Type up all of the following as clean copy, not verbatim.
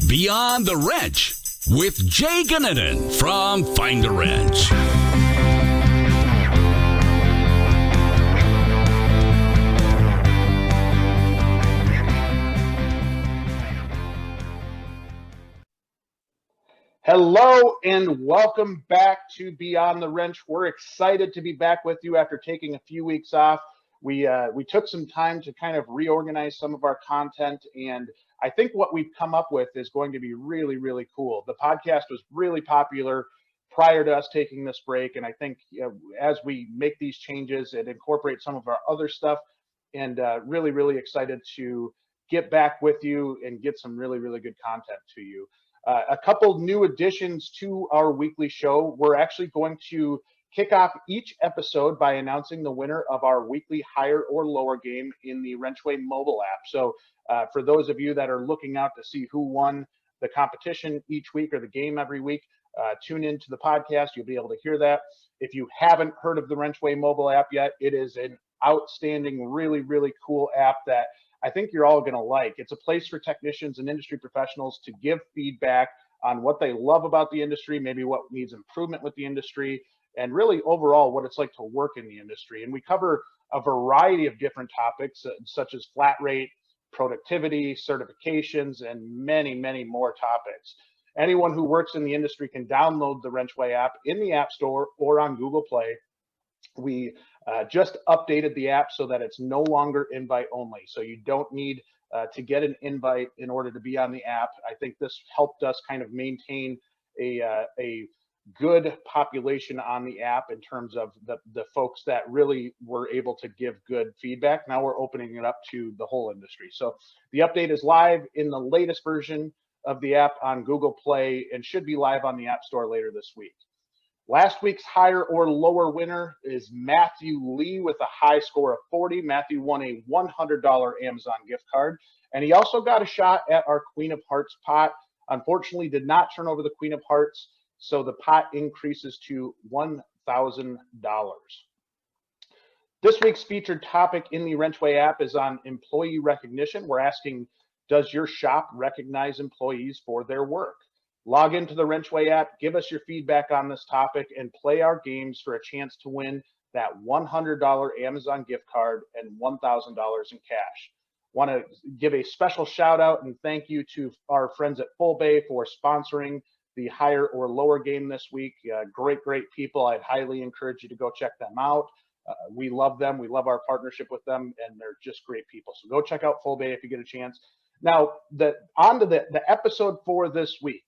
Beyond the Wrench with Jay Goninen from Find a Wrench. Hello and welcome back to Beyond the Wrench. We're excited to be back with you after taking a few weeks off. We took some time to kind of reorganize some of our content, and I think what we've come up with is going to be really, really cool. The podcast was really popular prior to us taking this break, and I think as we make these changes and incorporate some of our other stuff, and really, really excited to get back with you and get some really, really good content to you. A couple new additions to our weekly show. We're actually going to kick off each episode by announcing the winner of our weekly higher or lower game in the WrenchWay mobile app. So for those of you that are looking out to see who won the competition each week or the game every week, tune into the podcast. You'll be able to hear that. If you haven't heard of the WrenchWay mobile app yet, it is an outstanding, really, really cool app that I think you're all going to like. It's a place for technicians and industry professionals to give feedback on what they love about the industry, maybe what needs improvement with the industry, and really overall what it's like to work in the industry. And we cover a variety of different topics such as flat rate, productivity, certifications, and many, many more topics. Anyone who works in the industry can download the WrenchWay app in the App Store or on Google Play. We just updated the app so that it's no longer invite only. So you don't need to get an invite in order to be on the app. I think this helped us kind of maintain a good population on the app in terms of the folks that really were able to give good feedback. Now we're opening it up to the whole industry. So the update is live in the latest version of the app on Google Play and should be live on the App Store later this week. Last week's higher or lower winner is Matthew Lee with a high score of 40. Matthew won a $100 Amazon gift card, and he also got a shot at our Queen of Hearts pot. Unfortunately, did not turn over the Queen of Hearts, so the pot increases to $1,000. This week's featured topic in the WrenchWay app is on employee recognition. We're asking, does your shop recognize employees for their work? Log into the WrenchWay app, give us your feedback on this topic, and play our games for a chance to win that $100 Amazon gift card and $1,000 in cash. Want to give a special shout out and thank you to our friends at Full Bay for sponsoring the higher or lower game this week. Great people. I'd highly encourage you to go check them out. We love them. We love our partnership with them, and they're just great people. So go check out Full Bay if you get a chance. Now, on to the episode for this week.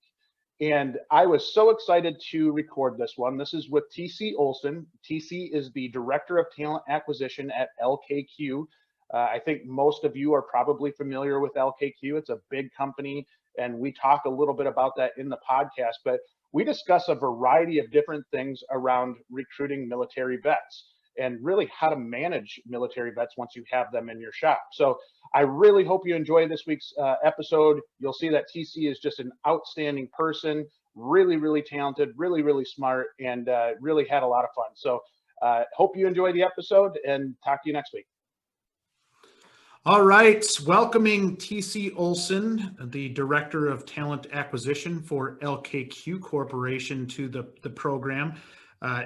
And I was so excited to record this one. This is with TC Olsen. TC is the Director of Talent Acquisition at LKQ. I think most of you are probably familiar with LKQ. It's a big company, and we talk a little bit about that in the podcast, but we discuss a variety of different things around recruiting military vets and really how to manage military vets once you have them in your shop. So I really hope you enjoy this week's episode. You'll see that TC is just an outstanding person, really, really talented, really, really smart, and really had a lot of fun. So hope you enjoy the episode, and talk to you next week. All right, welcoming TC Olsen, the Director of Talent Acquisition for LKQ Corporation, to the program.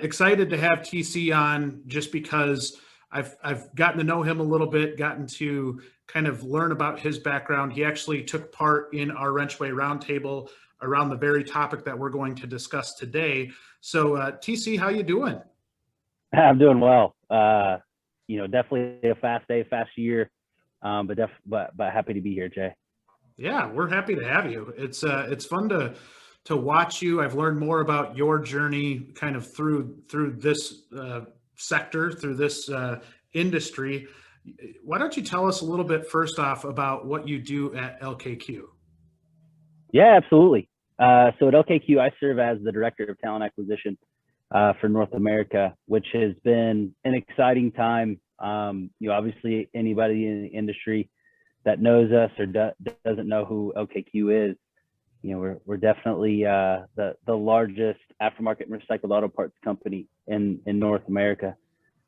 Excited to have TC on just because I've gotten to know him a little bit, gotten to kind of learn about his background. He actually took part in our WrenchWay roundtable around the very topic that we're going to discuss today. So TC, how you doing? I'm doing well. Definitely a fast day, fast year, but happy to be here, Jay. Yeah, we're happy to have you. It's fun to watch you. I've learned more about your journey kind of through this sector, through this industry. Why don't you tell us a little bit first off about what you do at LKQ? Yeah, absolutely. So at LKQ, I serve as the Director of Talent Acquisition for North America, which has been an exciting time. Obviously anybody in the industry that knows us or doesn't know who LKQ is, we're definitely the largest aftermarket and recycled auto parts company in North America.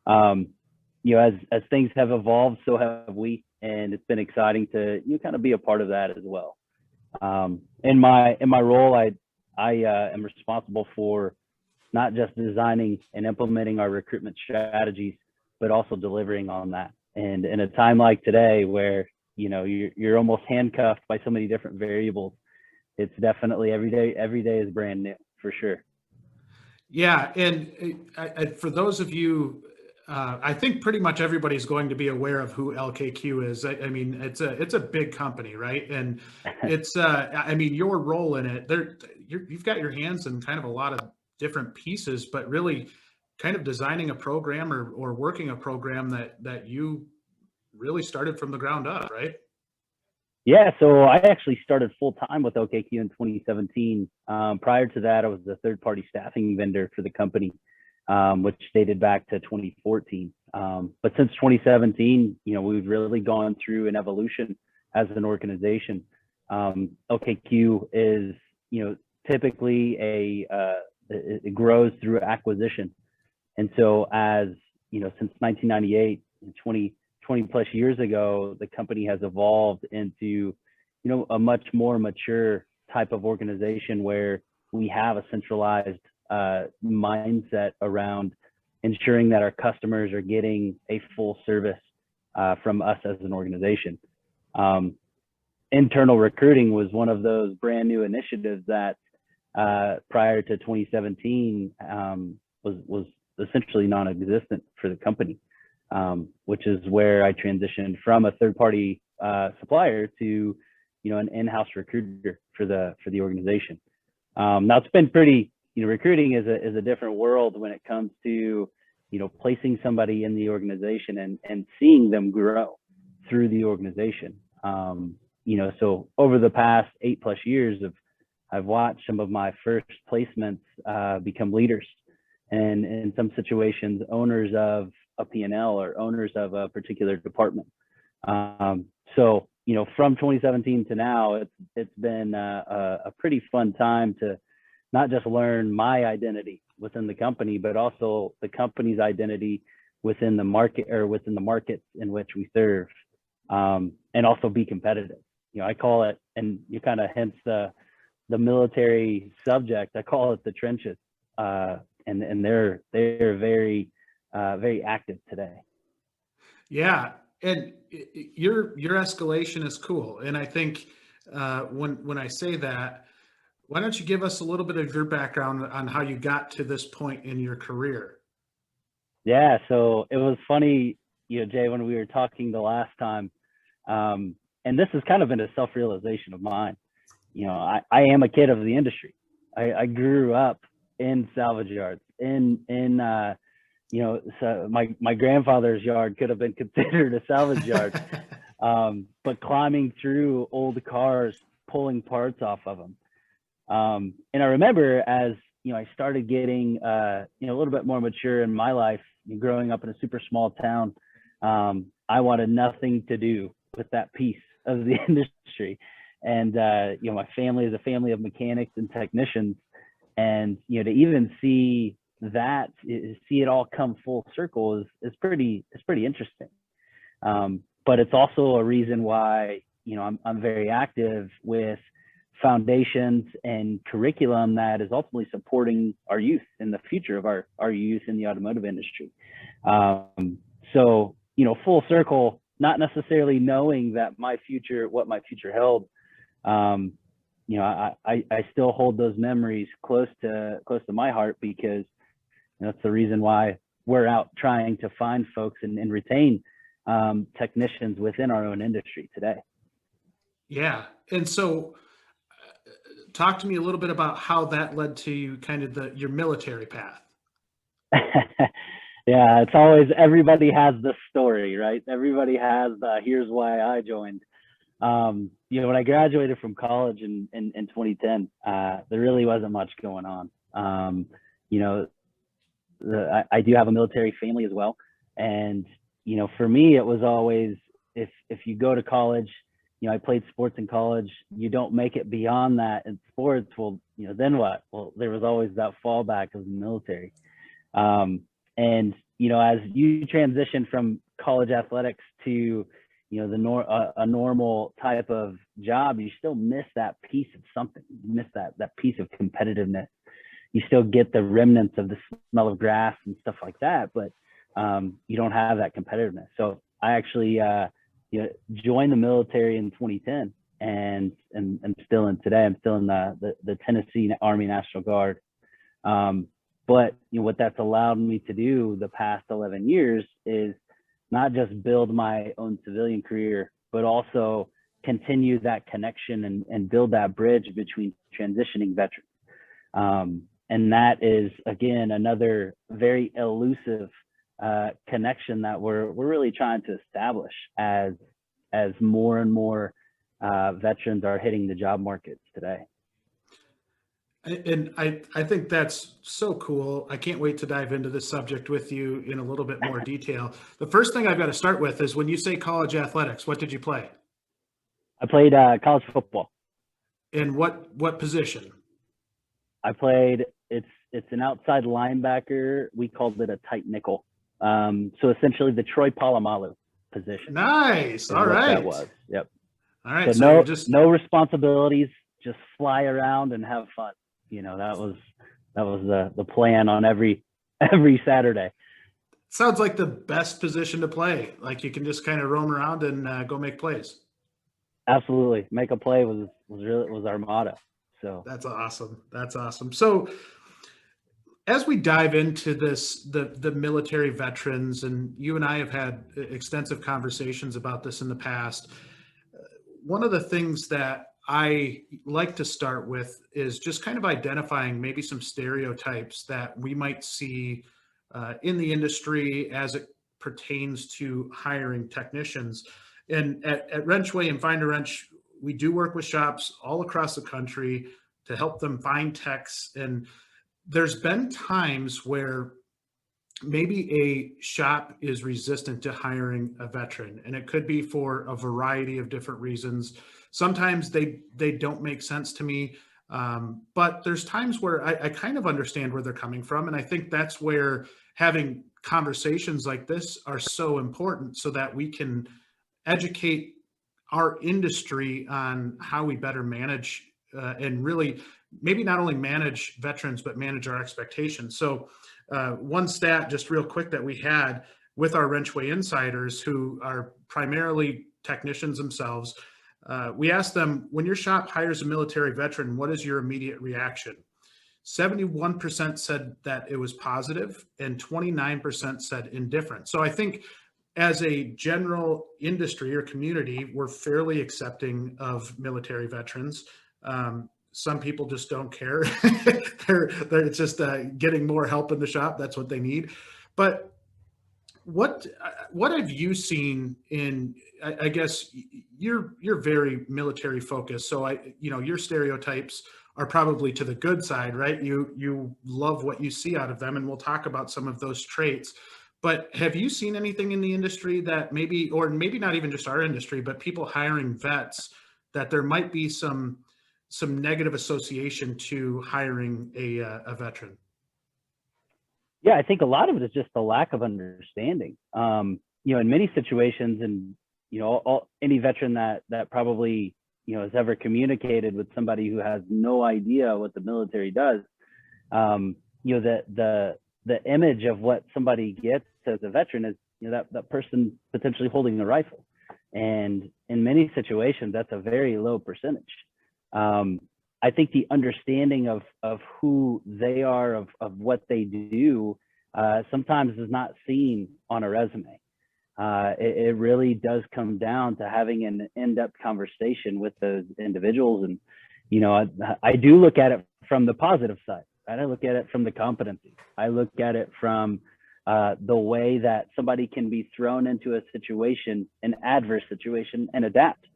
As things have evolved, so have we, and it's been exciting to kind of be a part of that as well. In my role, I am responsible for not just designing and implementing our recruitment strategies, but also delivering on that. And in a time like today, where you're almost handcuffed by so many different variables, it's definitely every day is brand new for sure. Yeah, and for those of you, I think pretty much everybody's going to be aware of who LKQ is. I mean, it's a big company, right? And it's I mean, your role in it, you've got your hands in kind of a lot of different pieces, but really kind of designing a program or working a program that you really started from the ground up, right? Yeah, so I actually started full time with LKQ in 2017. Prior to that, I was the third party staffing vendor for the company, which dated back to 2014. But since 2017, we've really gone through an evolution as an organization. LKQ is, typically it grows through acquisition. And so since 1998, 20 plus years ago, the company has evolved into, a much more mature type of organization where we have a centralized mindset around ensuring that our customers are getting a full service from us as an organization. Internal recruiting was one of those brand new initiatives that prior to 2017 was essentially non-existent for the company. Which is where I transitioned from a third-party supplier to, an in-house recruiter for the organization. Now it's been pretty, recruiting is a different world when it comes to, placing somebody in the organization and seeing them grow through the organization. So over the past 8+ years, I've watched some of my first placements become leaders, and in some situations, owners of a P&L or owners of a particular department. So, from 2017 to now, it's been a pretty fun time to not just learn my identity within the company, but also the company's identity within the market or within the markets in which we serve, and also be competitive. I call it, and you kind of hence the military subject, I call it the trenches, and they're very very active today. Yeah, and your escalation is cool, and I think when I say that, why don't you give us a little bit of your background on how you got to this point in your career? Yeah, so it was funny, Jay, when we were talking the last time, and this has kind of been a self-realization of mine. I am a kid of the industry. I grew up in salvage yards, so my grandfather's yard could have been considered a salvage yard, but climbing through old cars, pulling parts off of them. And I remember as, I started getting, a little bit more mature in my life, growing up in a super small town, I wanted nothing to do with that piece of the industry. And, my family is a family of mechanics and technicians. And, to even see it all come full circle is pretty interesting. But it's also a reason why, I'm very active with foundations and curriculum that is ultimately supporting our youth in the future of our youth in the automotive industry. So, full circle, not necessarily knowing that what my future held, I still hold those memories close to my heart, because that's the reason why we're out trying to find folks and retain technicians within our own industry today. Yeah. And so talk to me a little bit about how that led to kind of your military path. Yeah, it's always, everybody has the story, right? Everybody has here's why I joined. When I graduated from college in 2010, there really wasn't much going on. I do have a military family as well. And, for me, it was always, if you go to college, I played sports in college, you don't make it beyond that in sports, well, then what? Well, there was always that fallback of the military. And, as you transition from college athletics to, a normal type of job, you still miss that piece of something. You miss that piece of competitiveness. You still get the remnants of the smell of grass and stuff like that, but you don't have that competitiveness. So I actually joined the military in 2010, and still in today. I'm still in the Tennessee Army National Guard. But what that's allowed me to do the past 11 years is not just build my own civilian career, but also continue that connection and build that bridge between transitioning veterans. And that is, again, another very elusive connection that we're really trying to establish as more and more veterans are hitting the job markets today. And I think that's so cool. I can't wait to dive into this subject with you in a little bit more detail. The first thing I've got to start with is when you say college athletics, what did you play? I played college football. And what position? I played, it's an outside linebacker. We called it a tight nickel. So essentially the Troy Polamalu position. Nice. All right. That was. Yep. All right. So no responsibilities, just fly around and have fun. That was the plan on every Saturday. Sounds like the best position to play. Like you can just kind of roam around and go make plays. Absolutely. Make a play was our motto. So that's awesome. That's awesome. So as we dive into this, the military veterans, and you and I have had extensive conversations about this in the past. One of the things that I like to start with is just kind of identifying maybe some stereotypes that we might see in the industry as it pertains to hiring technicians. And at WrenchWay and Finder Wrench, we do work with shops all across the country to help them find techs. And there's been times where maybe a shop is resistant to hiring a veteran, and it could be for a variety of different reasons. Sometimes they don't make sense to me, but there's times where I kind of understand where they're coming from, and I think that's where having conversations like this are so important, so that we can educate our industry on how we better manage and really maybe not only manage veterans, but manage our expectations. So one stat just real quick that we had with our WrenchWay insiders, who are primarily technicians themselves, we asked them, when your shop hires a military veteran, what is your immediate reaction? 71% said that it was positive, and 29% said indifferent. So I think as a general industry or community, we're fairly accepting of military veterans. Some people just don't care. They're just getting more help in the shop. That's what they need. But what have you seen in? I guess you're very military focused. So your stereotypes are probably to the good side, right? You love what you see out of them, and we'll talk about some of those traits. But have you seen anything in the industry that maybe, or maybe not even just our industry, but people hiring vets, that there might be some negative association to hiring a veteran? Yeah, I think a lot of it is just the lack of understanding. In many situations, and any veteran that probably has ever communicated with somebody who has no idea what the military does, the image of what somebody gets as a veteran is that person potentially holding a rifle, and in many situations that's a very low percentage. I think the understanding of who they are, of what they do, sometimes is not seen on a resume. It really does come down to having an in-depth conversation with those individuals. And, I do look at it from the positive side, right? I look at it from the competency. I look at it from the way that somebody can be thrown into a situation, an adverse situation, and adapt.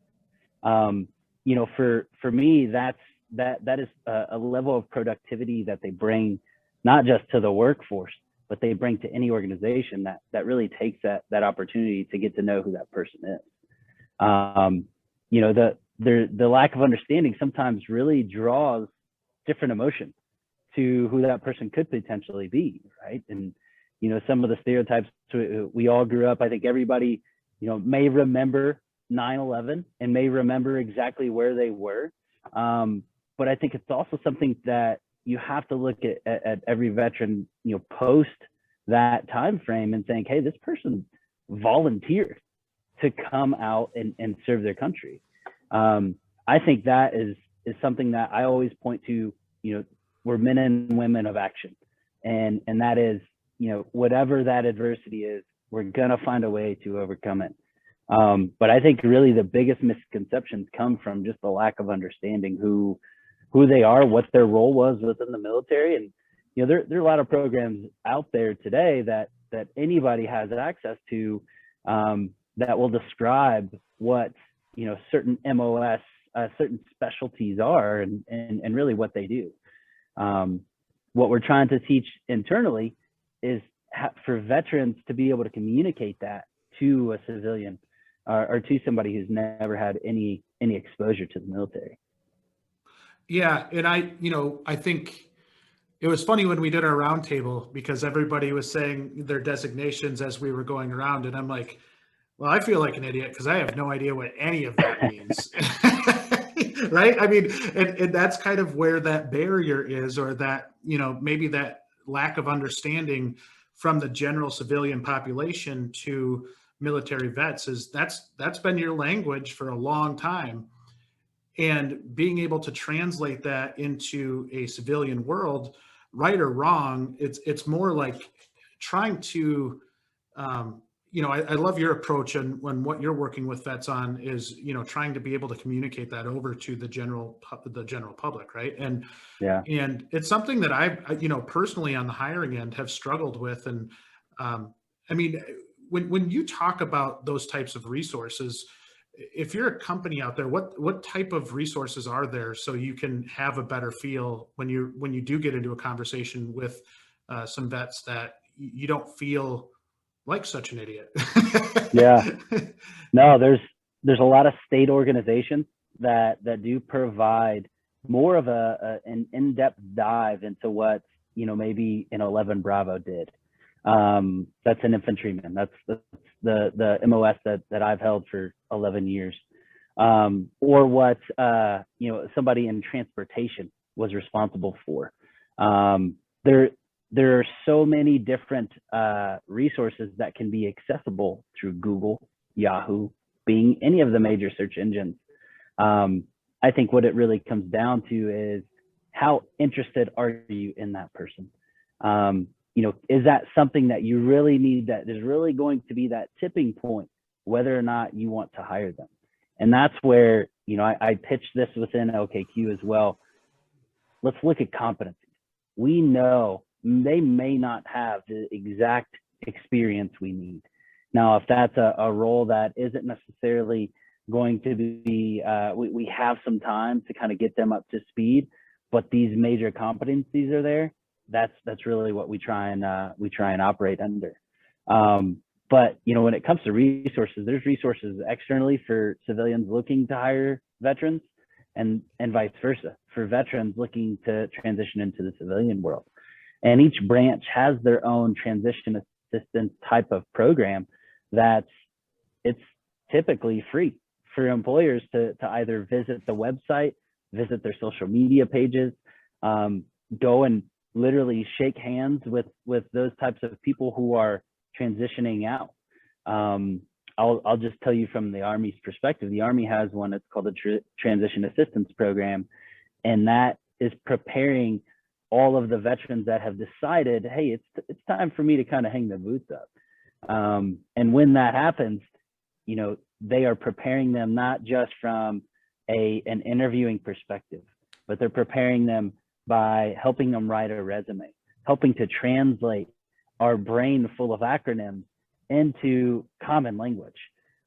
For me, that is a level of productivity that they bring, not just to the workforce, but they bring to any organization that really takes that opportunity to get to know who that person is. The lack of understanding sometimes really draws different emotions to who that person could potentially be, right? And some of the stereotypes, we all grew up, I think everybody may remember 9/11 and may remember exactly where they were. But I think it's also something that you have to look at every veteran, post that time frame and saying, hey, this person volunteered to come out and serve their country. I think that is something that I always point to, we're men and women of action. And that is, whatever that adversity is, we're gonna find a way to overcome it. But I think really the biggest misconceptions come from just the lack of understanding who they are, what their role was within the military. And, there are a lot of programs out there today that anybody has access to, that will describe what, certain MOS, certain specialties are and really what they do. What we're trying to teach internally is for veterans to be able to communicate that to a civilian or to somebody who's never had any exposure to the military. Yeah, and I think it was funny when we did our roundtable because everybody was saying their designations as we were going around, and I'm like, well, I feel like an idiot because I have no idea what any of that means. Right? I mean, and that's kind of where that barrier is, or that, maybe that lack of understanding from the general civilian population to military vets is that's been your language for a long time. And being able to translate that into a civilian world, right or wrong, it's more like trying to, I love your approach, and when what you're working with vets on is, trying to be able to communicate that over to the general public, right? And yeah, and it's something that I personally on the hiring end have struggled with. And I mean, when you talk about those types of resources, if you're a company out there, what type of resources are there so you can have a better feel when you do get into a conversation with some vets that you don't feel like such an idiot? Yeah. No, there's a lot of state organizations that do provide more of an in-depth dive into what maybe an 11 Bravo did. That's an infantryman. That's the MOS that I've held for 11 years. Or what somebody in transportation was responsible for. There are so many different resources that can be accessible through Google, Yahoo, Bing, any of the major search engines. I think what it really comes down to is how interested are you in that person? Is that something that you really need, that is really going to be that tipping point, whether or not you want to hire them? And that's where, I pitch this within LKQ as well. Let's look at competency. We know they may not have the exact experience we need. Now, if that's a role that isn't necessarily going to be, we have some time to kind of get them up to speed, but these major competencies are there. That's really what we try and operate under. But when it comes to resources, there's resources externally for civilians looking to hire veterans, and vice versa for veterans looking to transition into the civilian world. And each branch has their own transition assistance type of program it's typically free for employers to either visit the website, visit their social media pages, go and literally shake hands with those types of people who are transitioning out. I'll just tell you from the Army's perspective, the Army has one, it's called the Transition Assistance Program. And that is preparing all of the veterans that have decided, hey, it's time for me to kind of hang the boots up. And when that happens, they are preparing them not just from an interviewing perspective, but they're preparing them by helping them write a resume, helping to translate our brain full of acronyms into common language.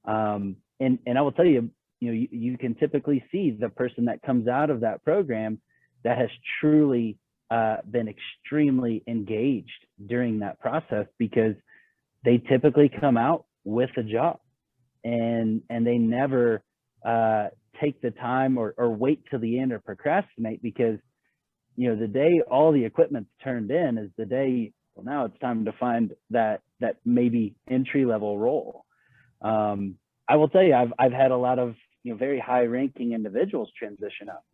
And I will tell you, you can typically see the person that comes out of that program that has truly been extremely engaged during that process, because they typically come out with a job, and they never take the time or wait till the end or procrastinate, because the day all the equipment's turned in is the day, well, now it's time to find that maybe entry level role. I will tell you, I've had a lot of, very high ranking individuals transition up.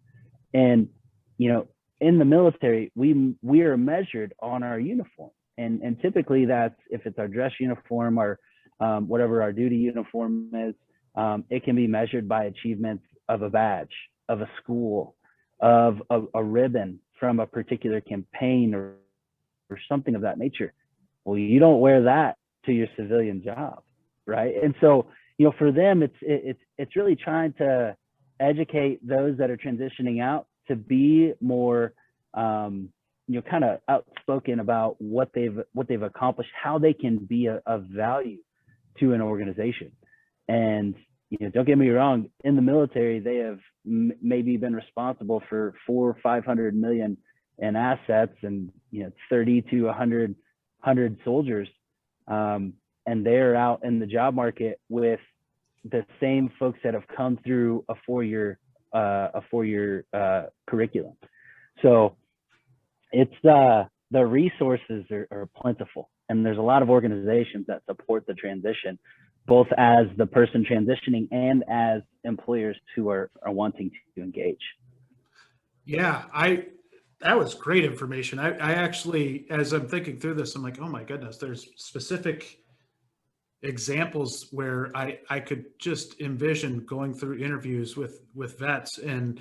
And, in the military, we are measured on our uniform. And typically that's, if it's our dress uniform or whatever our duty uniform is, it can be measured by achievements of a badge, of a school, of a ribbon from a particular campaign or something of that nature. Well, you don't wear that to your civilian job, right? And so, for them, it's really trying to educate those that are transitioning out to be more, kind of outspoken about what they've accomplished, how they can be of value to an organization. And don't get me wrong, in the military, they have maybe been responsible for 400 or 500 million in assets and 30 to 100 soldiers, and they're out in the job market with the same folks that have come through a four-year curriculum. So it's the resources are plentiful, and there's a lot of organizations that support the transition, both as the person transitioning and as employers who are wanting to engage. Yeah, that was great information. I actually, as I'm thinking through this, I'm like, oh my goodness, there's specific examples where I could just envision going through interviews with vets, and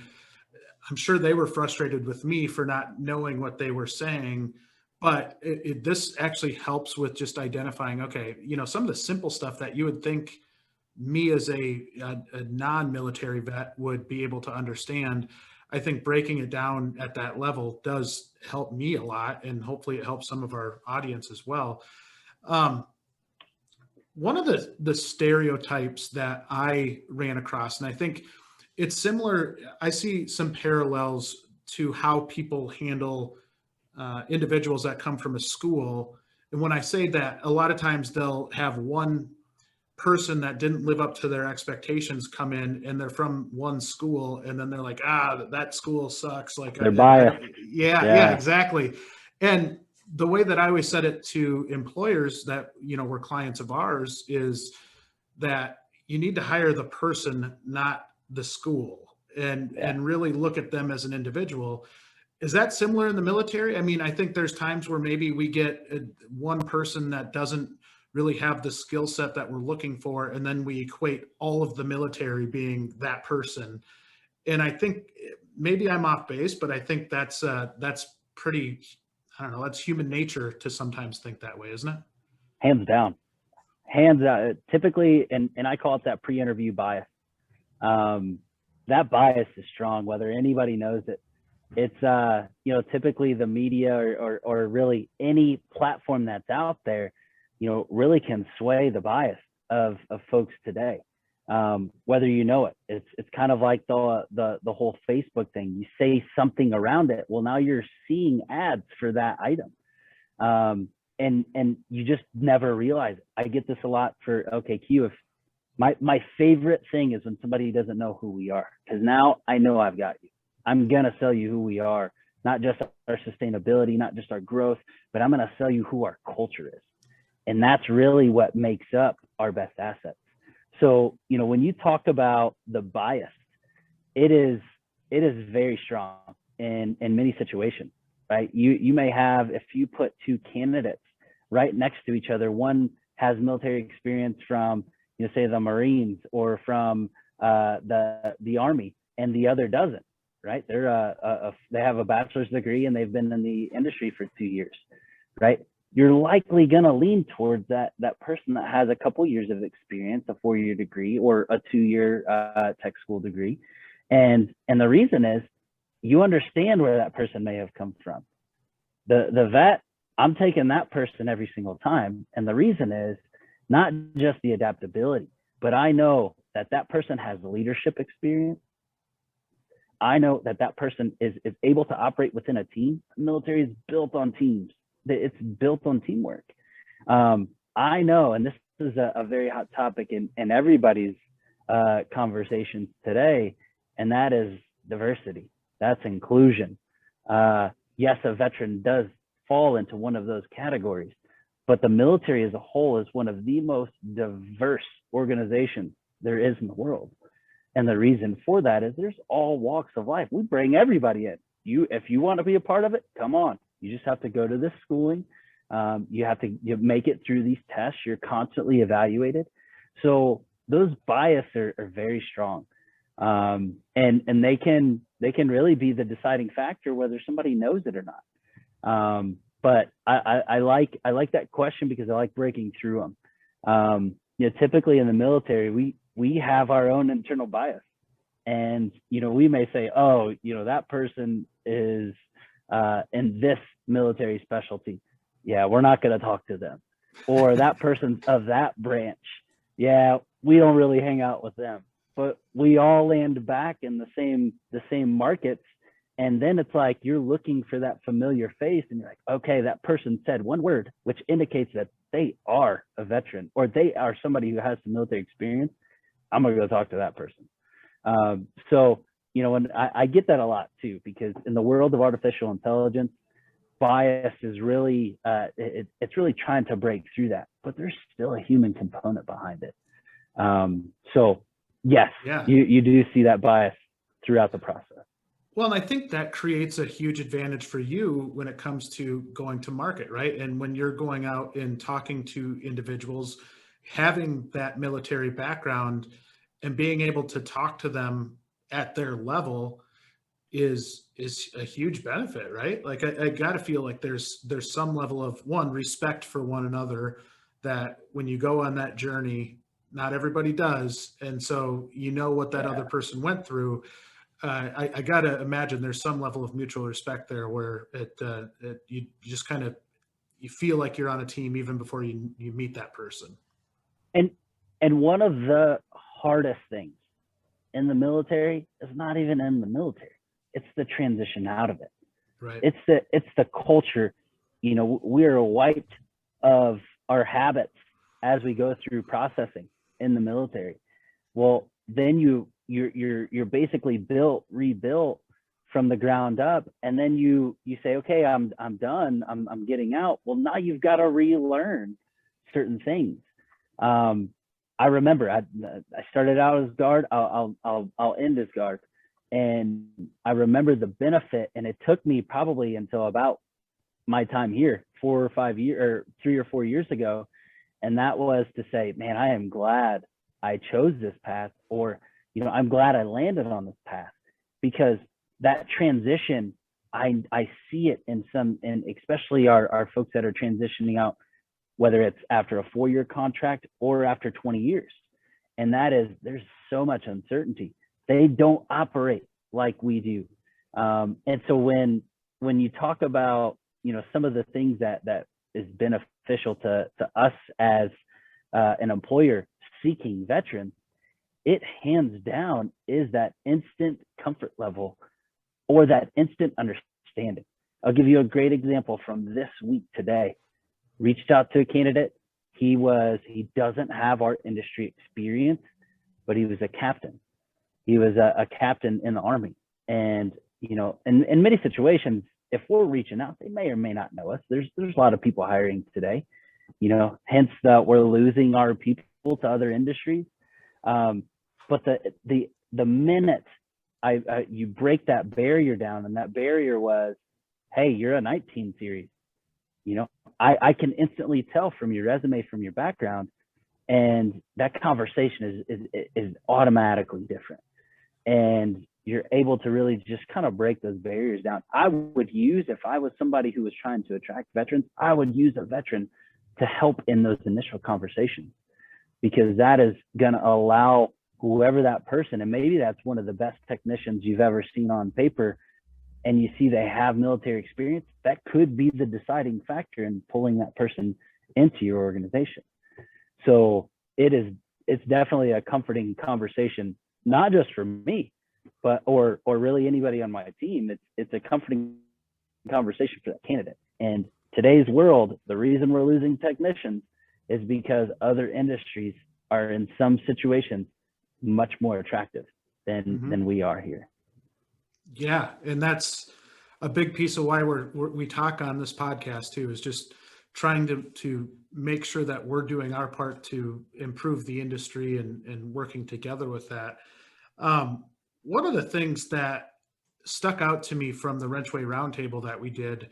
I'm sure they were frustrated with me for not knowing what they were saying. But this actually helps with just identifying, okay, some of the simple stuff that you would think me as a non-military vet would be able to understand. I think breaking it down at that level does help me a lot, and hopefully it helps some of our audience as well. One of the stereotypes that I ran across, and I think it's similar, I see some parallels to how people handle individuals that come from a school. And when I say that, a lot of times they'll have one person that didn't live up to their expectations come in, and they're from one school, and then they're like, that school sucks. Like they're biased. Yeah, exactly. And the way that I always said it to employers that, were clients of ours, is that you need to hire the person, not the school, and really look at them as an individual. Is that similar in the military? I mean, I think there's times where maybe we get one person that doesn't really have the skill set that we're looking for, and then we equate all of the military being that person. And I think maybe I'm off base, but I think that's pretty, I don't know, that's human nature to sometimes think that way, isn't it? Hands down. Typically, and I call it that pre-interview bias. That bias is strong, whether anybody knows it. It's typically the media or really any platform that's out there, really can sway the bias of folks today. Whether you know it. It's kind of like the whole Facebook thing. You say something around it, well, now you're seeing ads for that item. And you just never realize it. I get this a lot for LKQ. If my favorite thing is when somebody doesn't know who we are, because now I know I've got you. I'm going to sell you who we are, not just our sustainability, not just our growth, but I'm going to sell you who our culture is. And that's really what makes up our best assets. So, when you talk about the bias, it is very strong in many situations, right? You may have, if you put two candidates right next to each other, one has military experience from, say the Marines or from the Army, and the other doesn't, right? They have a bachelor's degree and they've been in the industry for 2 years, right? You're likely going to lean towards that person that has a couple years of experience, a 4-year degree or a 2-year tech school degree. And the reason is you understand where that person may have come from. The vet, I'm taking that person every single time. And the reason is not just the adaptability, but I know that person has leadership experience. I know that person is able to operate within a team. The military is built on teams. It's built on teamwork. I know, and this is a very hot topic in everybody's conversations today, and that is diversity. That's inclusion. Yes, a veteran does fall into one of those categories, But the military as a whole is one of the most diverse organizations there is in the world. And the reason for that is there's all walks of life. We bring everybody in. If you want to be a part of it, come on. You just have to go to this schooling. You make it through these tests. You're constantly evaluated. So those bias are very strong. And they can really be the deciding factor whether somebody knows it or not. But I like that question because I like breaking through them. Typically in the military, we have our own internal bias, and we may say, oh, that person is in this military specialty. Yeah, we're not going to talk to them. Or that person's of that branch. Yeah, we don't really hang out with them. But we all land back in the same markets. And then it's like you're looking for that familiar face, and you're like, okay, that person said one word, which indicates that they are a veteran or they are somebody who has some military experience. I'm going to go talk to that person. So, and I get that a lot too, because in the world of artificial intelligence, bias is really, it's really trying to break through that, but there's still a human component behind it. So yes, yeah. You do see that bias throughout the process. Well, and I think that creates a huge advantage for you when it comes to going to market, right? And when you're going out and talking to individuals, having that military background and being able to talk to them at their level is a huge benefit, right? Like I got to feel like there's some level of respect for one another, that when you go on that journey, not everybody does. And so what that other person went through. I got to imagine there's some level of mutual respect there where you just kind of, you feel like you're on a team even before you meet that person. And one of the hardest things in the military is not even in the military. It's the transition out of it. Right. It's the culture. We're wiped of our habits as we go through processing in the military. Well, then you're basically rebuilt from the ground up, and then you say, okay, I'm done. I'm getting out. Well, now you've got to relearn certain things. I remember I started out as guard. I'll end as guard, and I remember the benefit. And it took me probably until about my time here, 4 or 5 years, or 3 or 4 years ago, and that was to say, man, I am glad I chose this path, or I'm glad I landed on this path, because that transition, I see it in and especially our folks that are transitioning out, whether it's after a 4-year contract or after 20 years. And that is, there's so much uncertainty. They don't operate like we do. And so when you talk about, some of the things that is beneficial to us as an employer seeking veterans, it hands down is that instant comfort level or that instant understanding. I'll give you a great example from this week today. Reached out to a candidate. He doesn't have our industry experience, but he was a captain. He was a captain in the Army. And, in many situations, if we're reaching out, they may or may not know us. There's a lot of people hiring today, hence we're losing our people to other industries. But the minute you break that barrier down, and that barrier was, hey, you're a 19 series. I can instantly tell from your resume, from your background, and that conversation is automatically different. And you're able to really just kind of break those barriers down. I would use, if I was somebody who was trying to attract veterans, I would use a veteran to help in those initial conversations, because that is going to allow whoever that person, and maybe that's one of the best technicians you've ever seen on paper, and you see they have military experience, that could be the deciding factor in pulling that person into your organization. So it's definitely a comforting conversation, not just for me, but or really anybody on my team. It's a comforting conversation for that candidate. And today's world, the reason we're losing technicians is because other industries are in some situations much more attractive than we are here. Yeah, and that's a big piece of why we talk on this podcast too, is just trying to make sure that we're doing our part to improve the industry and working together with that. One of the things that stuck out to me from the WrenchWay roundtable that we did,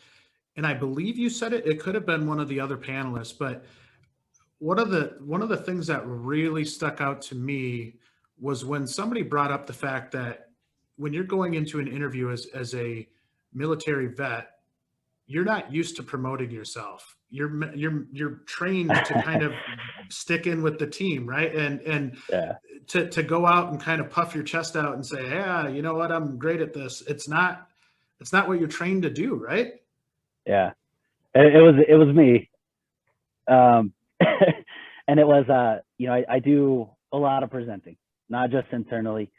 and I believe you said it could have been one of the other panelists, but one of the things that really stuck out to me was when somebody brought up the fact that when you're going into an interview as a military vet, you're not used to promoting yourself. You're trained to kind of stick in with the team, right? And Yeah. to go out and kind of puff your chest out and say, yeah, you know what, I'm great at this. It's not what you're trained to do, right? Yeah. It was me. And it was, I do a lot of presenting, not just internally,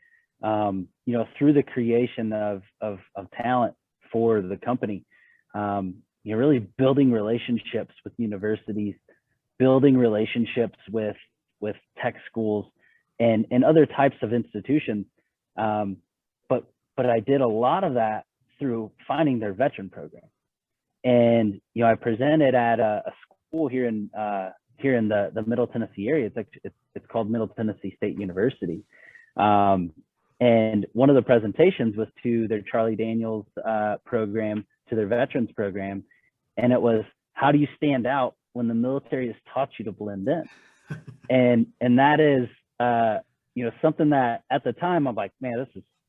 through the creation of talent for the company, really building relationships with universities, building relationships with tech schools and other types of institutions. But I did a lot of that through finding their veteran program. And, I presented at a school here in the Middle Tennessee area. It's called Middle Tennessee State University. And one of the presentations was to their Charlie Daniels program, to their veterans program. And it was, how do you stand out when the military has taught you to blend in? And that is, something that at the time I'm like, man,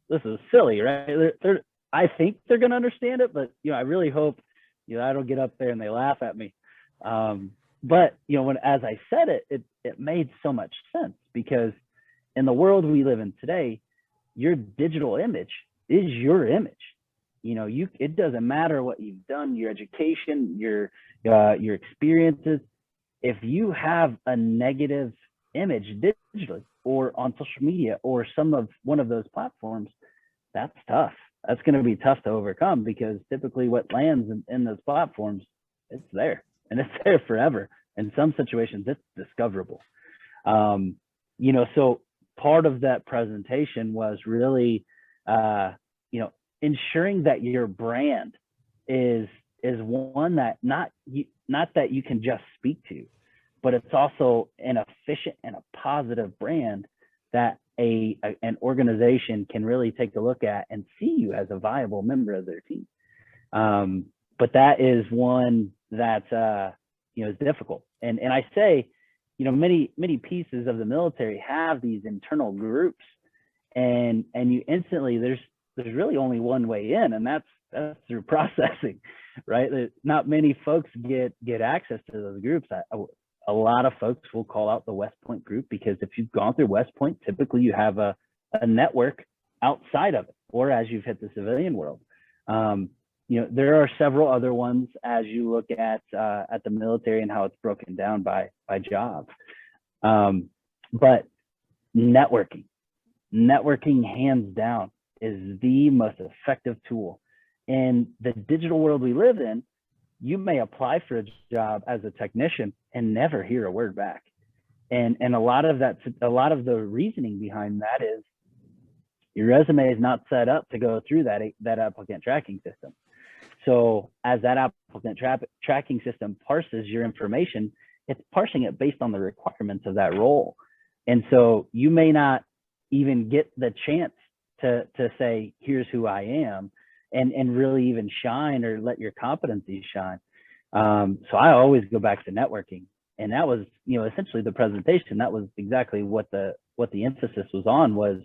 this is silly, right? I think they're going to understand it, but, I really hope, I don't get up there and they laugh at me. But, as I said it made so much sense, because in the world we live in today, your digital image is your image. It doesn't matter what you've done, your education, your experiences. If you have a negative image digitally or on social media or one of those platforms, that's tough. That's going to be tough to overcome, because typically what lands in those platforms, it's there and it's there forever. In some situations, it's discoverable. So part of that presentation was really, ensuring that your brand is one that not that you can just speak to, but it's also an efficient and a positive brand that an organization can really take a look at and see you as a viable member of their team. But that is one that is difficult. And I say, many pieces of the military have these internal groups, and you instantly there's really only one way in, and that's through processing, right? Not many folks get access to those groups. A lot of folks will call out the West Point group, because if you've gone through West Point, typically you have a network outside of it, or as you've hit the civilian world. There are several other ones as you look at the military and how it's broken down by job. But networking hands down is the most effective tool. In the digital world we live in, you may apply for a job as a technician and never hear a word back. And a lot of the reasoning behind that is your resume is not set up to go through that applicant tracking system. So as that applicant tracking system parses your information, it's parsing it based on the requirements of that role. And so you may not even get the chance to say, here's who I am, and really even shine or let your competencies shine. So I always go back to networking. And that was, essentially the presentation. That was exactly what the emphasis was on, was,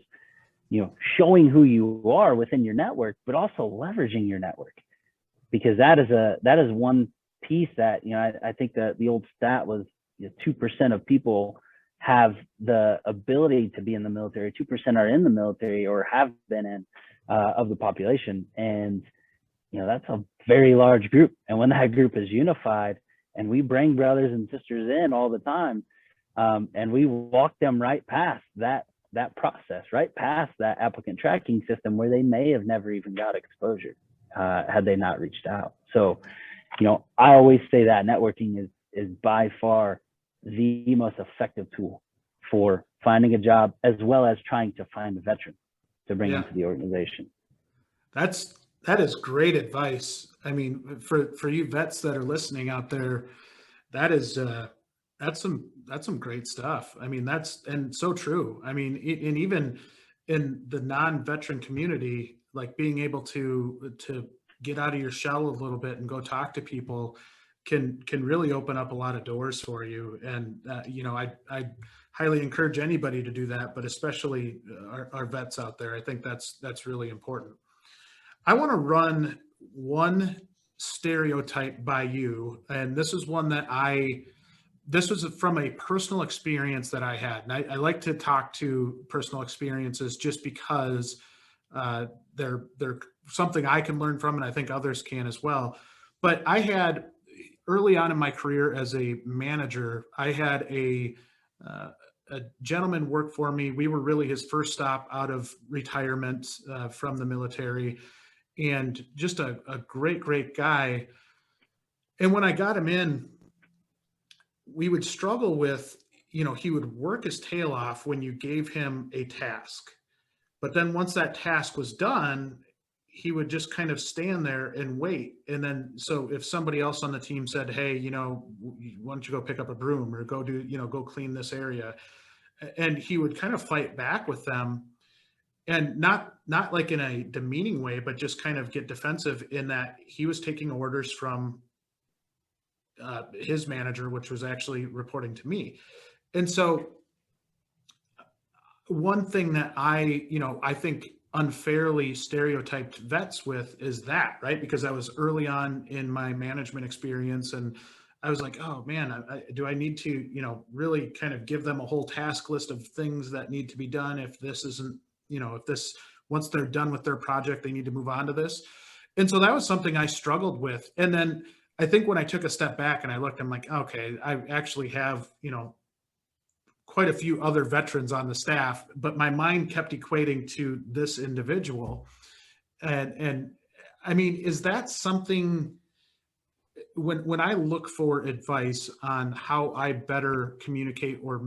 showing who you are within your network, but also leveraging your network. Because that is one piece that, I think that the old stat was 2% of people have the ability to be in the military, 2% are in the military or have been in of the population. And, that's a very large group. And when that group is unified, and we bring brothers and sisters in all the time, and we walk them right past that process, right past that applicant tracking system, where they may have never even got exposure had they not reached out. So, I always say that networking is by far the most effective tool for finding a job, as well as trying to find a veteran to bring into the organization. That is great advice. I mean, for you vets that are listening out there, That is that's some great stuff. I mean, that's and so true. I mean, and even in the non-veteran community, like being able to get out of your shell a little bit and go talk to people can really open up a lot of doors for you. And you know, I highly encourage anybody to do that, but especially our vets out there. I think that's really important. I want to run one stereotype by you, and this is one that this was from a personal experience that I had. And I like to talk to personal experiences just because they're something I can learn from, and I think others can as well. But I had early on in my career as a manager, I had a gentleman work for me. We were really his first stop out of retirement from the military, and just a great guy. And when I got him in, we would struggle with, you know, he would work his tail off when you gave him a task. But then once that task was done, he would just kind of stand there and wait. And then, so if somebody else on the team said, hey, you know, why don't you go pick up a broom or go do, you know, go clean this area. And he would kind of fight back with them, and not like in a demeaning way, but just kind of get defensive in that he was taking orders from his manager, which was actually reporting to me. And so one thing that I think unfairly stereotyped vets with is that, right? Because I was early on in my management experience, and I was like, oh man, do I need to, you know, really kind of give them a whole task list of things that need to be done if this isn't, you know, if this, once they're done with their project, they need to move on to this. And so that was something I struggled with. And then I think when I took a step back and I looked, I'm like, okay, I actually have, you know, quite a few other veterans on the staff, but my mind kept equating to this individual. And I mean, is that something, when I look for advice on how I better communicate or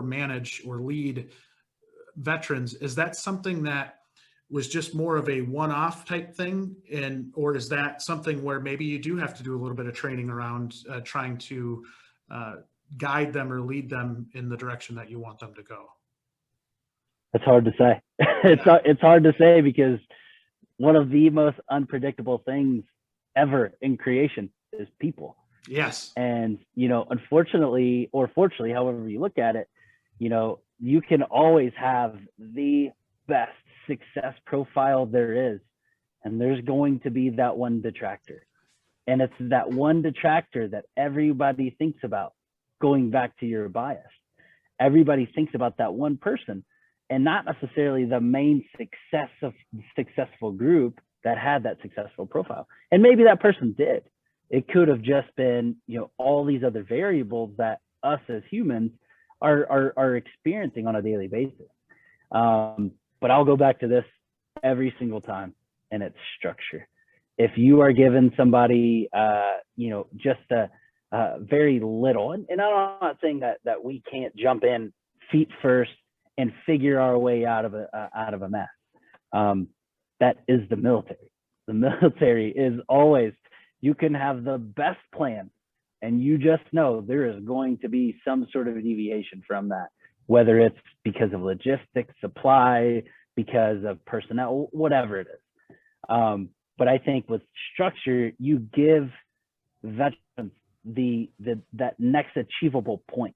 manage or lead veterans, is that something that was just more of a one-off type thing, or is that something where maybe you do have to do a little bit of training around trying to guide them or lead them in the direction that you want them to go? It's hard to say. It's hard to say, because one of the most unpredictable things ever in creation is people. Yes. And, you know, unfortunately, or fortunately, however you look at it, you know, you can always have the best success profile there is, and there's going to be that one detractor. And it's that one detractor that everybody thinks about. Going back to your bias, everybody thinks about that one person, and not necessarily the main successful group that had that successful profile. And maybe that person did. It could have just been, you know, all these other variables that us as humans are experiencing on a daily basis. But I'll go back to this every single time, and it's structure. If you are given somebody, you know, just a very little, and I'm not saying that we can't jump in feet first and figure our way out of a mess. That is the military. The military is always, you can have the best plan, and you just know there is going to be some sort of deviation from that, whether it's because of logistics, supply, because of personnel, whatever it is. But I think with structure, you give veterans that next achievable point,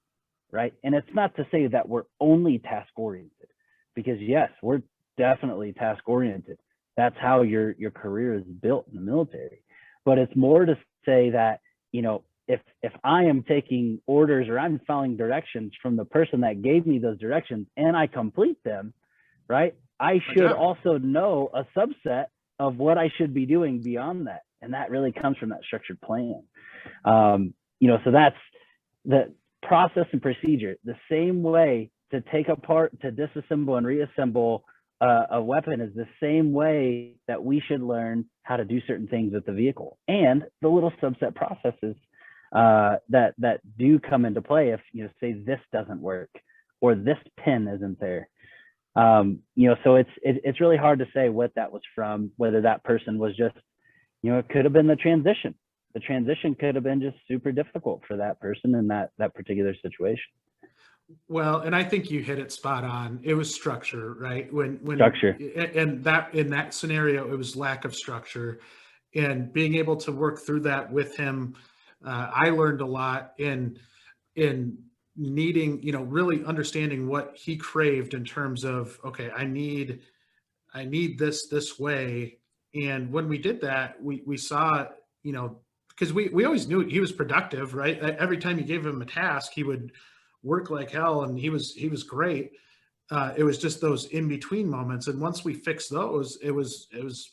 right? And it's not to say that we're only task oriented, because yes, we're definitely task oriented. That's how your career is built in the military. But it's more to say that, you know, if I am taking orders or I'm following directions from the person that gave me those directions and I complete them, right? I should also know a subset of what I should be doing beyond that. And that really comes from that structured plan. You know, so that's the process and procedure. The same way to take apart, to disassemble and reassemble a weapon is the same way that we should learn how to do certain things with the vehicle, and the little subset processes that do come into play if, you know, say this doesn't work or this pin isn't there. You know, so it's really hard to say what that was from, whether that person was just, you know, it could have been the transition. the transition could have been just super difficult for that person in that particular situation. Well, and I think you hit it spot on. It was structure, right? When Structure. And that in that scenario, it was lack of structure, and being able to work through that with him. I learned a lot in needing, really understanding what he craved in terms of, okay, I need this way. And when we did that, we saw, because we always knew he was productive, right? Every time you gave him a task, he would work like hell, and he was great. It was just those in between moments, and once we fixed those, it was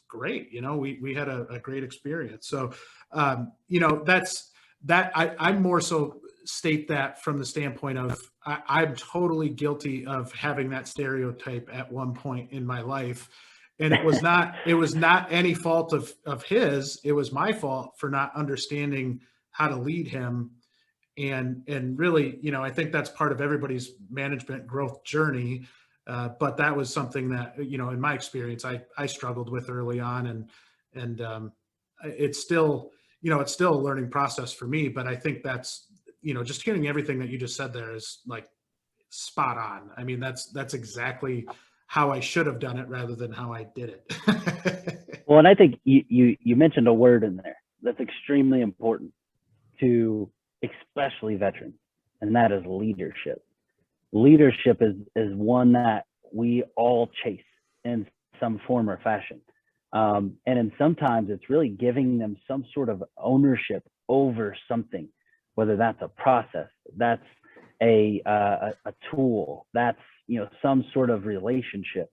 great. We had a great experience. So, that's that. I'm more so state that from the standpoint of I'm totally guilty of having that stereotype at one point in my life. And it was not any fault of his. It was my fault for not understanding how to lead him. And really, I think that's part of everybody's management growth journey. But that was something that, in my experience, I struggled with early on, and it's still, it's still a learning process for me. But I think that's, just hearing everything that you just said there is like spot on. I mean, that's exactly how I should have done it rather than how I did it. Well, and I think you mentioned a word in there that's extremely important to especially veterans, and that is leadership. Leadership is one that we all chase in some form or fashion. And then sometimes it's really giving them some sort of ownership over something, whether that's a process, that's a tool, that's, some sort of relationship.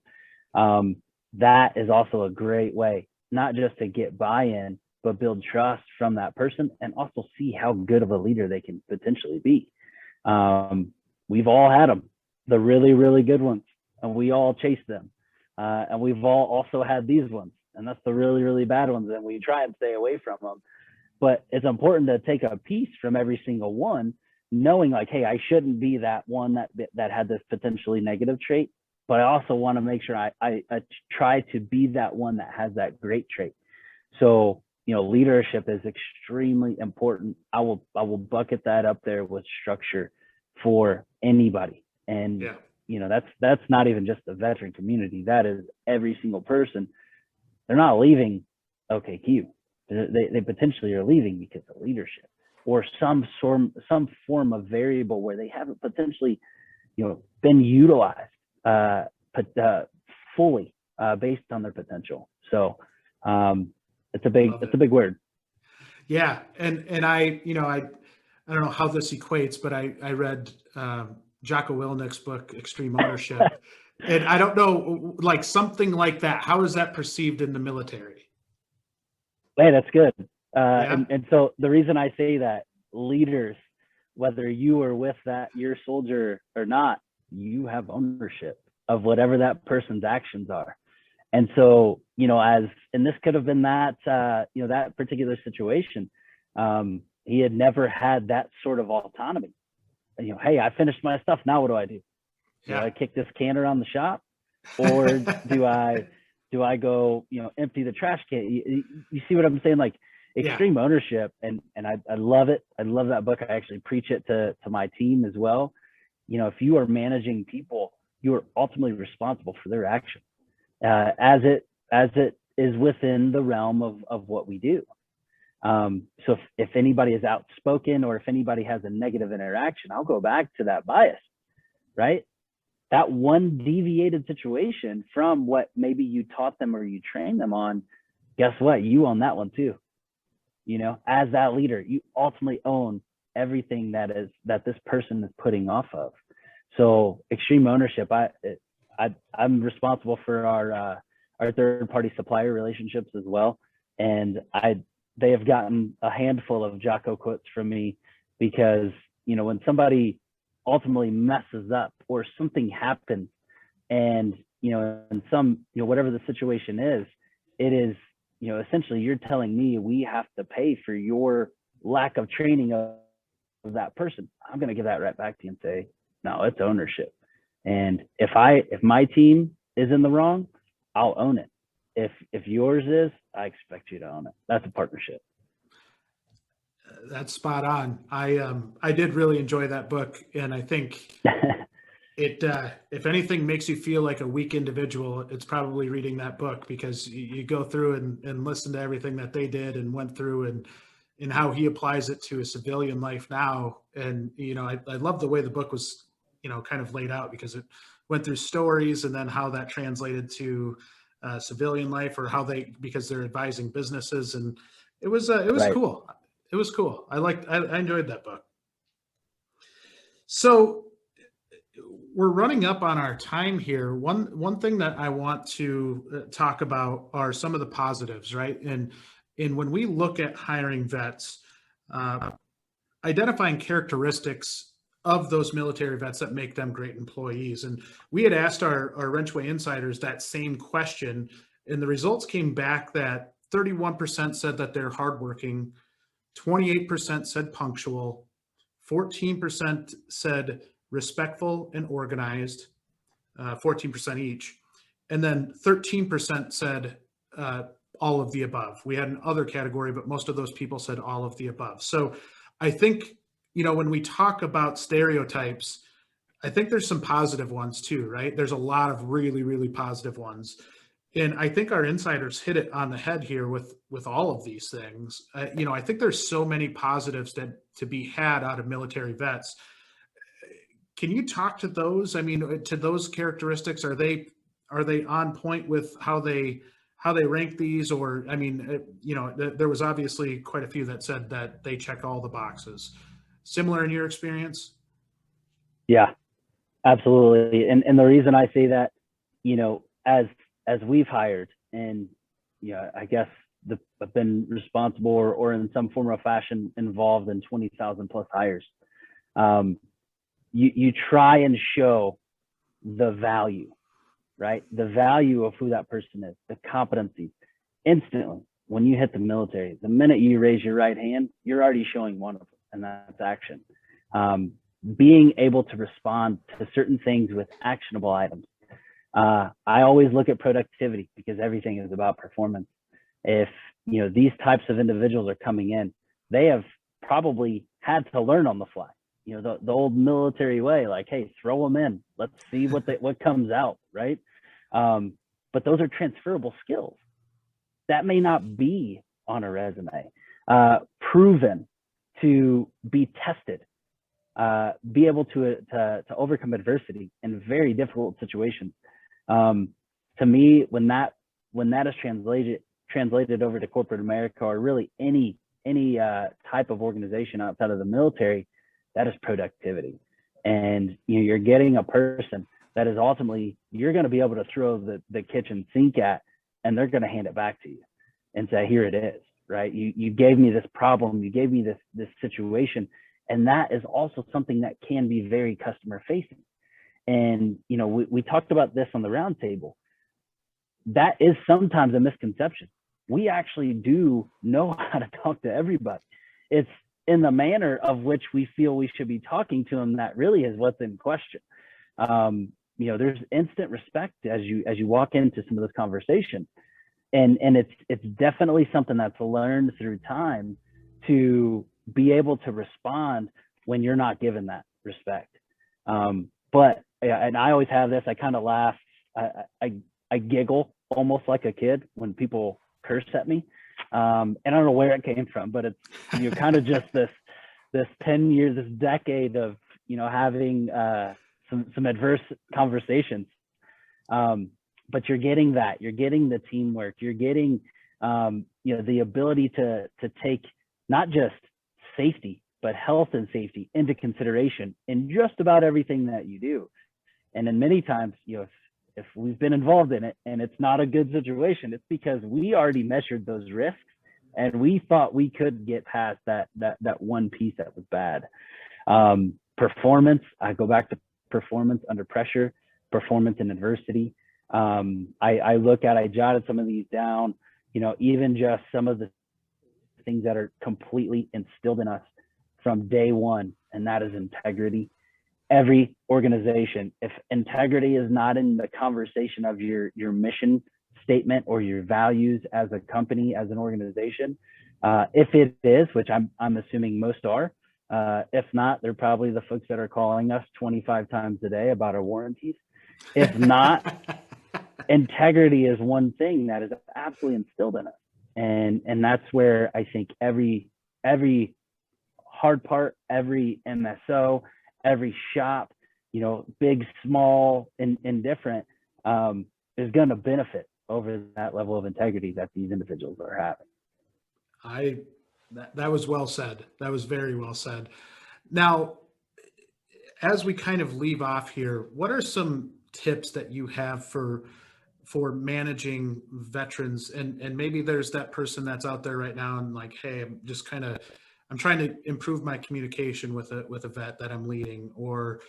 That is also a great way, not just to get buy-in, but build trust from that person, and also see how good of a leader they can potentially be. We've all had them, the really, really good ones, and we all chase them. And we've all also had these ones, and that's the really, really bad ones, and we try and stay away from them. But it's important to take a piece from every single one, knowing like, hey, I shouldn't be that one that had this potentially negative trait, but I also want to make sure I try to be that one that has that great trait. So, leadership is extremely important. I will bucket that up there with structure for anybody. And, that's not even just the veteran community. That is every single person. They're not leaving LKQ. They potentially are leaving because of leadership or some form of variable where they haven't potentially, been utilized fully based on their potential. So it's a big word. Yeah. And I don't know how this equates, but I read Jocko Willenick's book, Extreme Ownership. And I don't know, like something like that. How is that perceived in the military? Hey, that's good. And so the reason I say that, leaders, whether you are with your soldier or not, you have ownership of whatever that person's actions are. And so, and this could have been that particular situation. He had never had that sort of autonomy. Hey, I finished my stuff. Now what do I do? Do I kick this can around the shop, or do I go, empty the trash can? You see what I'm saying? Like extreme ownership. And I love it. I love that book. I actually preach it to my team as well. If you are managing people, you are ultimately responsible for their actions, as it is within the realm of what we do. So if anybody is outspoken, or if anybody has a negative interaction, I'll go back to that bias, right? That one deviated situation from what maybe you taught them or you trained them on, guess what? You own that one too. As that leader, you ultimately own everything that this person is putting off of. So extreme ownership. I'm responsible for our third-party supplier relationships as well, and they have gotten a handful of Jocko quotes from me, because when somebody ultimately messes up or something happens, and whatever the situation is, it is essentially you're telling me we have to pay for your lack of training of that person. I'm going to give that right back to you and say, no, it's ownership. And if my team is in the wrong, I'll own it. If yours is, I expect you to own it. That's a partnership. That's spot on. I did really enjoy that book, and I think it if anything makes you feel like a weak individual, it's probably reading that book, because you go through and listen to everything that they did and went through, and how he applies it to a civilian life now. And I love the way the book was kind of laid out, because it went through stories and then how that translated to civilian life, or how because they're advising businesses, and it was Right. cool. It was cool. I enjoyed that book. So we're running up on our time here. One thing that I want to talk about are some of the positives, right? And when we look at hiring vets, uh, identifying characteristics of those military vets that make them great employees. And we had asked our WrenchWay insiders that same question, and the results came back that 31% said that they're hardworking, 28% said punctual, 14% said respectful and organized, 14% each, and then 13% said all of the above. We had an other category, but most of those people said all of the above. So I think, when we talk about stereotypes, I think there's some positive ones too, right? There's a lot of really, really positive ones. And I think our insiders hit it on the head here with all of these things. I think there's so many positives to be had out of military vets. Can you talk to those? I mean, to those characteristics, are they on point with how they rank these? Or, I mean, there was obviously quite a few that said that they check all the boxes. Similar in your experience? Yeah, absolutely. And the reason I say that, as we've hired, and I guess I've been responsible or in some form or fashion involved in 20,000 plus hires. You try and show the value, right? The value of who that person is, the competency. Instantly, when you hit the military, the minute you raise your right hand, you're already showing one of them, and that's action. Being able to respond to certain things with actionable items. I always look at productivity, because everything is about performance. If these types of individuals are coming in, they have probably had to learn on the fly. The old military way, like, hey, throw them in, let's see what comes out, right? But those are transferable skills that may not be on a resume. Proven to be tested, be able to overcome adversity in very difficult situations. To me, when that is translated over to corporate America, or really any type of organization outside of the military, that is productivity. And you're getting a person that is ultimately, you're going to be able to throw the kitchen sink at, and they're going to hand it back to you and say, here it is, right? You gave me this problem, you gave me this situation. And that is also something that can be very customer facing. And, we talked about this on the roundtable. That is sometimes a misconception. We actually do know how to talk to everybody. It's in the manner of which we feel we should be talking to them that really is what's in question. There's instant respect as you walk into some of those conversations. And it's definitely something that's learned through time, to be able to respond when you're not given that respect. But and I always have this, I kind of laugh, I giggle almost like a kid when people curse at me. And I don't know where it came from, but it's kind of just this 10 years, this decade of having some adverse conversations. But you're getting the teamwork, you're getting the ability to take not just safety, but health and safety into consideration in just about everything that you do. And then many times, if we've been involved in it and it's not a good situation, it's because we already measured those risks and we thought we could get past that one piece that was bad. Performance, I go back to performance under pressure, performance in adversity. I jotted some of these down, even just some of the things that are completely instilled in us from day one, and that is integrity. Every organization, if integrity is not in the conversation of your mission statement or your values as a company, as an organization, If it is, which I'm assuming most are, if not, they're probably the folks that are calling us 25 times a day about our warranties. If not, integrity is one thing that is absolutely instilled in us. And that's where I think every hard part, every MSO, every shop, big, small, indifferent, is going to benefit over that level of integrity that these individuals are having. That was well said. That was very well said. Now, as we kind of leave off here, what are some tips that you have for managing veterans? And maybe there's that person that's out there right now and like, hey, I'm trying to improve my communication with a vet that I'm leading, or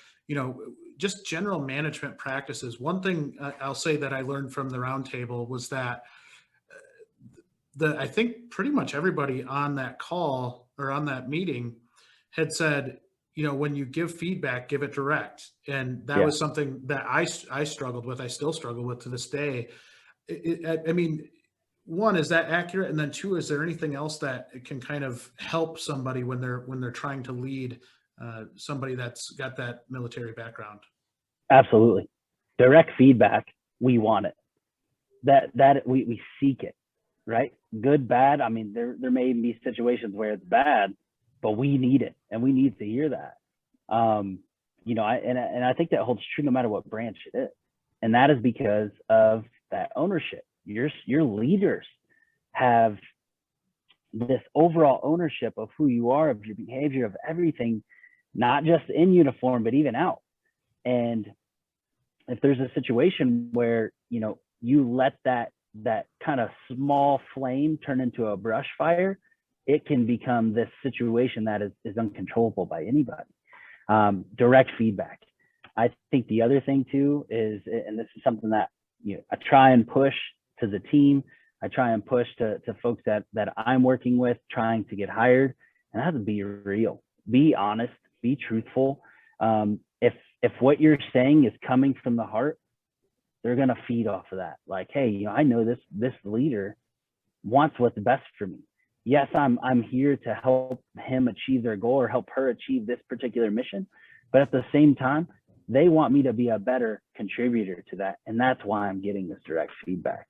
just general management practices. One thing I'll say that I learned from the roundtable was that I think pretty much everybody on that call or on that meeting had said, when you give feedback, give it direct. And that was something that I struggled with. I still struggle with to this day. I mean, one, is that accurate? And then two, is there anything else that can kind of help somebody when they're trying to lead somebody that's got that military background? Absolutely. Direct feedback. We want it. That we seek it, right? Good, bad. I mean, there may be situations where it's bad, but we need it, and we need to hear that. I think that holds true no matter what branch it is, and that is because of that ownership. Your leaders have this overall ownership of who you are, of your behavior, of everything, not just in uniform, but even out. And if there's a situation where, you let that kind of small flame turn into a brush fire, it can become this situation that is uncontrollable by anybody. Direct feedback. I think the other thing too is, and this is something that I try and push to the team, I try and push to folks that I'm working with, trying to get hired, and that has to be real, be honest, be truthful. If what you're saying is coming from the heart, they're going to feed off of that. Like, hey, I know this leader wants what's best for me. Yes, I'm here to help him achieve their goal or help her achieve this particular mission, but at the same time, they want me to be a better contributor to that. And that's why I'm getting this direct feedback.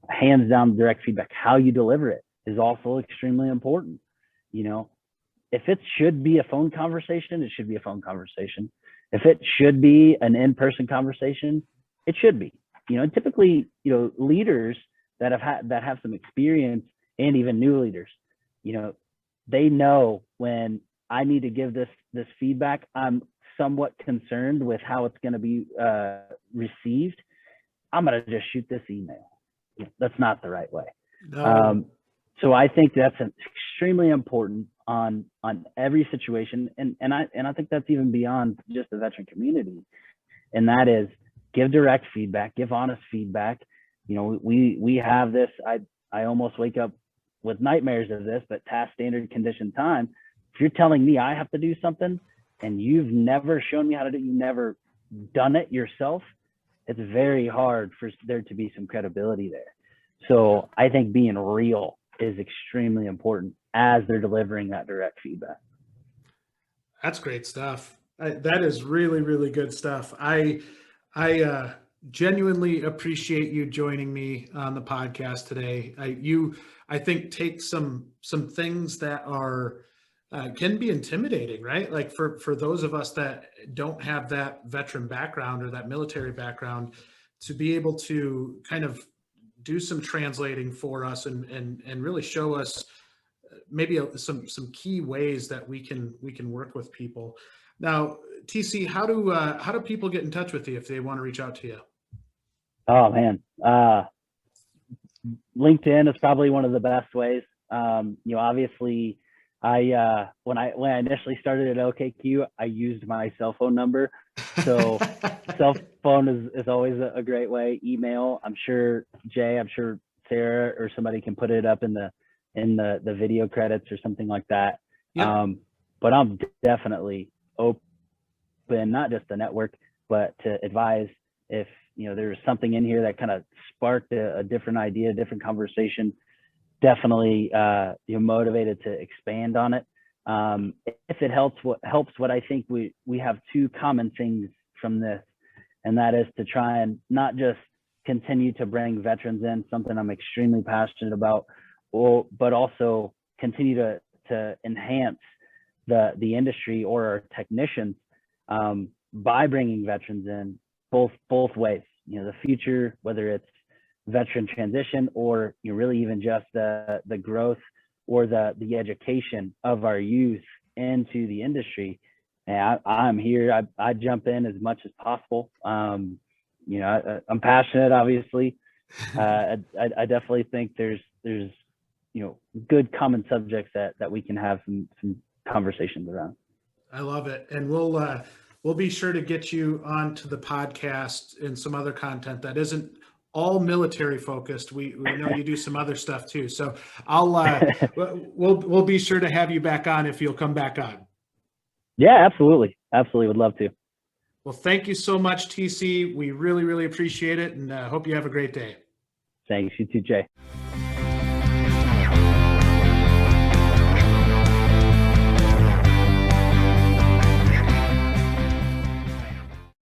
Hands down, direct feedback. How you deliver it is also extremely important. If it should be a phone conversation, it should be a phone conversation. If it should be an in-person conversation, it should be. Typically, leaders that have some experience, and even new leaders, they know when I need to give this feedback, I'm somewhat concerned with how it's going to be received. I'm going to just shoot this email. That's not the right way. No. So I think that's extremely important on every situation, and I think that's even beyond just the veteran community, and that is give direct feedback, give honest feedback. We have this. I almost wake up with nightmares of this, but task, standard, condition, time. If you're telling me I have to do something and you've never shown me how to do it, you've never done it yourself, it's very hard for there to be some credibility there. So I think being real is extremely important as they're delivering that direct feedback. That's great stuff. That is really, really good stuff. I genuinely appreciate you joining me on the podcast today. I think take some things that are can be intimidating, right? Like for those of us that don't have that veteran background or that military background, to be able to kind of do some translating for us and really show us maybe some key ways that we can work with people. Now, TC, how do people get in touch with you if they want to reach out to you? Oh man, LinkedIn is probably one of the best ways. Obviously, when I initially started at LKQ, I used my cell phone number. So cell phone is always a great way. Email, I'm sure Jay, I'm sure Sarah or somebody can put it up in the video credits or something like that. Yep. But I'm definitely open, not just to network, but to advise if there's something in here that kind of sparked a different idea, a different conversation. definitely motivated to expand on it. If it helps, what I think we have two common things from this, and that is to try and not just continue to bring veterans in, something I'm extremely passionate about, but also continue to enhance the industry or our technicians by bringing veterans in both ways. The future, whether it's veteran transition or really even just the growth or the education of our youth into the industry. And I'm here. I jump in as much as possible. I'm passionate, obviously. I definitely think there's good common subjects that we can have some conversations around. I love it. And we'll be sure to get you onto the podcast and some other content that isn't all military focused. We know you do some other stuff too. So we'll be sure to have you back on if you'll come back on. Yeah, absolutely. Would love to. Well, thank you so much, TC. We really, really appreciate it, and hope you have a great day. Thanks. You too, Jay.